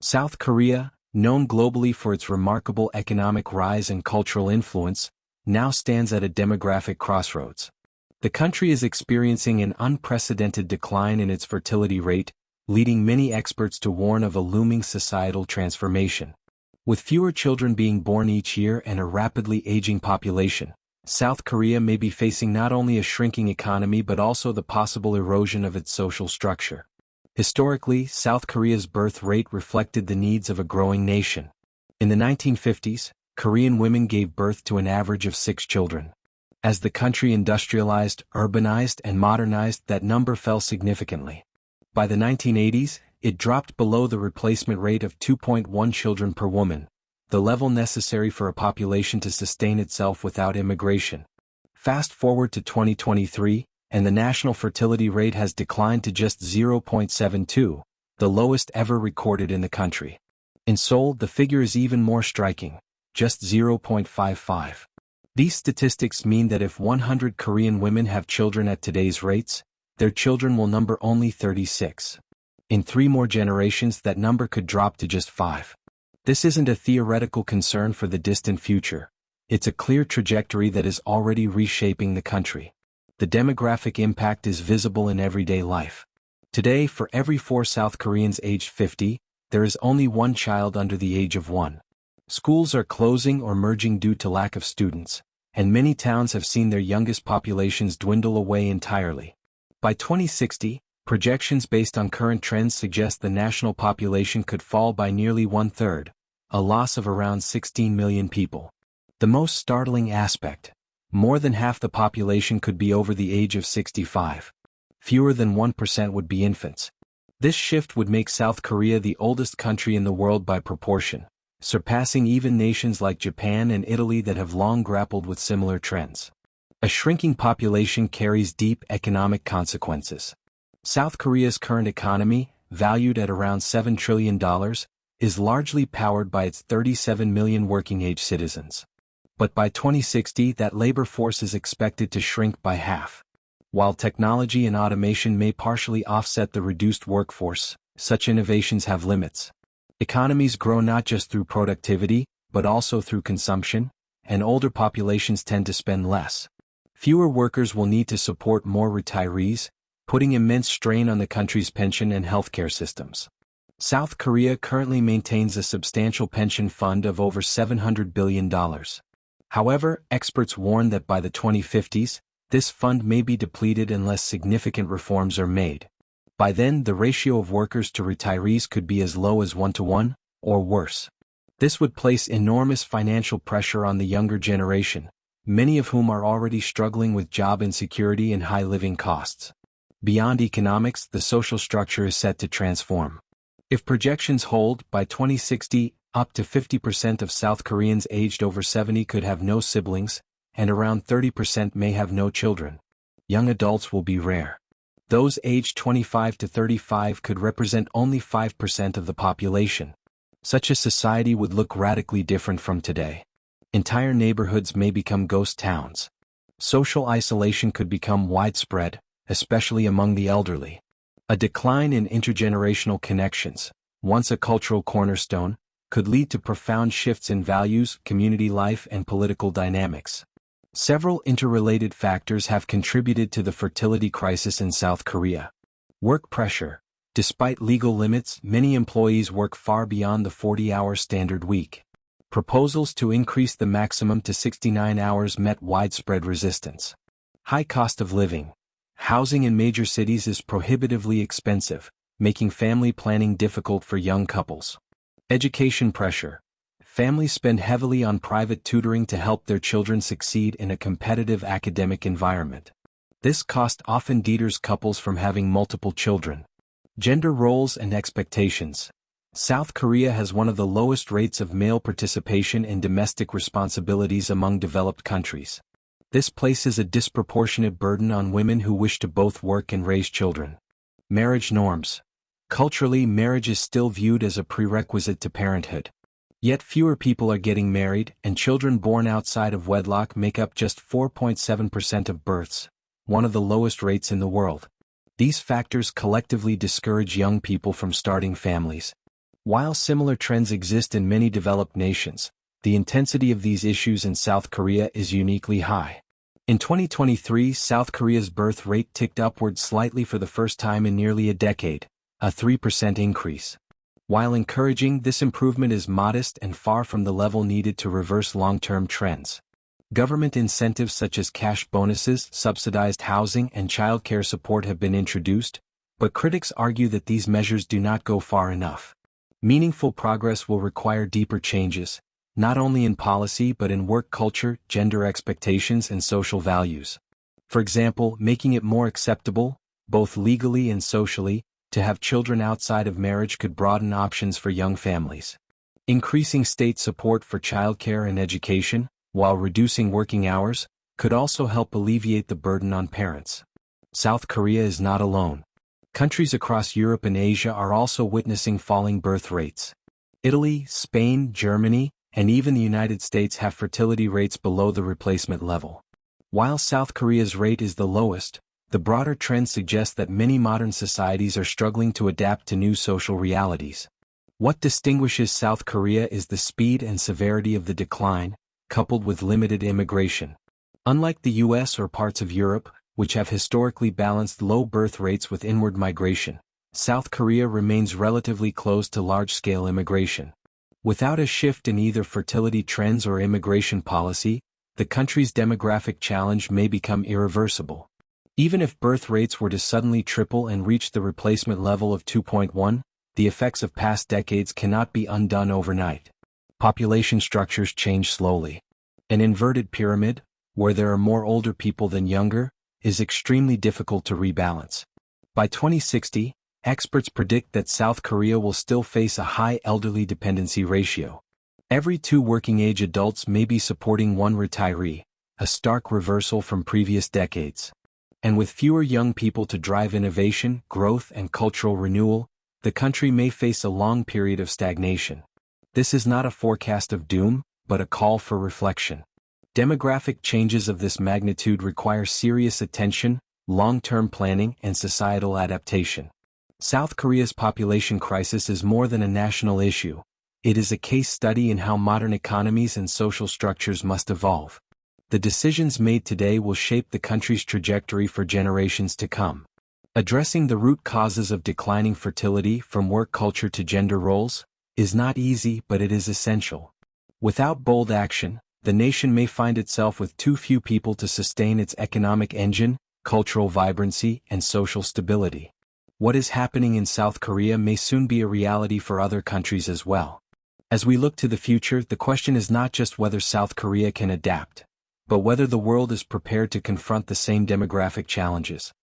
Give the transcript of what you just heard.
South Korea, known globally for its remarkable economic rise and cultural influence, now stands at a demographic crossroads. The country is experiencing an unprecedented decline in its fertility rate, leading many experts to warn of a looming societal transformation. With fewer children being born each year and a rapidly aging population, South Korea may be facing not only a shrinking economy but also the possible erosion of its social structure. Historically, South Korea's birth rate reflected the needs of a growing nation. In the 1950s, Korean women gave birth to an average of 6 children. As the country industrialized, urbanized, and modernized, that number fell significantly. By the 1980s, it dropped below the replacement rate of 2.1 children per woman, the level necessary for a population to sustain itself without immigration. Fast forward to 2023, and the national fertility rate has declined to just 0.72, the lowest ever recorded in the country. In Seoul, the figure is even more striking, just 0.55. These statistics mean that if 100 Korean women have children at today's rates, their children will number only 36. In 3 more generations, that number could drop to just 5. This isn't a theoretical concern for the distant future. It's a clear trajectory that is already reshaping the country. The demographic impact is visible in everyday life. Today, for every 4 South Koreans aged 50, there is only 1 child under the age of 1. Schools are closing or merging due to lack of students, and many towns have seen their youngest populations dwindle away entirely. By 2060, projections based on current trends suggest the national population could fall by nearly 1/3, a loss of around 16 million people. The most startling aspect: more than half the population could be over the age of 65. Fewer than 1% would be infants. This shift would make South Korea the oldest country in the world by proportion, surpassing even nations like Japan and Italy that have long grappled with similar trends. A shrinking population carries deep economic consequences. South Korea's current economy, valued at around $7 trillion, is largely powered by its 37 million working-age citizens. But by 2060, that labor force is expected to shrink by half. While technology and automation may partially offset the reduced workforce, such innovations have limits. Economies grow not just through productivity, but also through consumption, and older populations tend to spend less. Fewer workers will need to support more retirees, putting immense strain on the country's pension and healthcare systems. South Korea currently maintains a substantial pension fund of over $700 billion. However, experts warn that by the 2050s, this fund may be depleted unless significant reforms are made. By then, the ratio of workers to retirees could be as low as 1-to-1, or worse. This would place enormous financial pressure on the younger generation, many of whom are already struggling with job insecurity and high living costs. Beyond economics, the social structure is set to transform. If projections hold, by 2060, up to 50% of South Koreans aged over 70 could have no siblings, and around 30% may have no children. Young adults will be rare. Those aged 25 to 35 could represent only 5% of the population. Such a society would look radically different from today. Entire neighborhoods may become ghost towns. Social isolation could become widespread, especially among the elderly. A decline in intergenerational connections, once a cultural cornerstone, could lead to profound shifts in values, community life, and political dynamics. Several interrelated factors have contributed to the fertility crisis in South Korea. Work pressure. Despite legal limits, many employees work far beyond the 40-hour standard week. Proposals to increase the maximum to 69 hours met widespread resistance. High cost of living. Housing in major cities is prohibitively expensive, making family planning difficult for young couples. Education pressure. Families spend heavily on private tutoring to help their children succeed in a competitive academic environment. This cost often deters couples from having multiple children. Gender roles and expectations. South Korea has one of the lowest rates of male participation in domestic responsibilities among developed countries. This places a disproportionate burden on women who wish to both work and raise children. Marriage norms. Culturally, marriage is still viewed as a prerequisite to parenthood. Yet fewer people are getting married, and children born outside of wedlock make up just 4.7% of births, one of the lowest rates in the world. These factors collectively discourage young people from starting families. While similar trends exist in many developed nations, the intensity of these issues in South Korea is uniquely high. In 2023, South Korea's birth rate ticked upward slightly for the first time in nearly a decade, a 3% increase. While encouraging, this improvement is modest and far from the level needed to reverse long-term trends. Government incentives such as cash bonuses, subsidized housing, and childcare support have been introduced, but critics argue that these measures do not go far enough. Meaningful progress will require deeper changes, not only in policy but in work culture, gender expectations, and social values. For example, making it more acceptable, both legally and socially, to have children outside of marriage could broaden options for young families. Increasing state support for childcare and education, while reducing working hours, could also help alleviate the burden on parents. South Korea is not alone. Countries across Europe and Asia are also witnessing falling birth rates. Italy, Spain, Germany, and even the United States have fertility rates below the replacement level. While South Korea's rate is the lowest, the broader trend suggests that many modern societies are struggling to adapt to new social realities. What distinguishes South Korea is the speed and severity of the decline, coupled with limited immigration. Unlike the US or parts of Europe, which have historically balanced low birth rates with inward migration, South Korea remains relatively close to large-scale immigration. Without a shift in either fertility trends or immigration policy, the country's demographic challenge may become irreversible. Even if birth rates were to suddenly triple and reach the replacement level of 2.1, the effects of past decades cannot be undone overnight. Population structures change slowly. An inverted pyramid, where there are more older people than younger, is extremely difficult to rebalance. By 2060, experts predict that South Korea will still face a high elderly dependency ratio. Every 2 working-age adults may be supporting 1 retiree, a stark reversal from previous decades. And with fewer young people to drive innovation, growth, and cultural renewal, the country may face a long period of stagnation. This is not a forecast of doom, but a call for reflection. Demographic changes of this magnitude require serious attention, long-term planning, and societal adaptation. South Korea's population crisis is more than a national issue. It is a case study in how modern economies and social structures must evolve. The decisions made today will shape the country's trajectory for generations to come. Addressing the root causes of declining fertility, from work culture to gender roles, is not easy, but it is essential. Without bold action, the nation may find itself with too few people to sustain its economic engine, cultural vibrancy, and social stability. What is happening in South Korea may soon be a reality for other countries as well. As we look to the future, the question is not just whether South Korea can adapt, but whether the world is prepared to confront the same demographic challenges.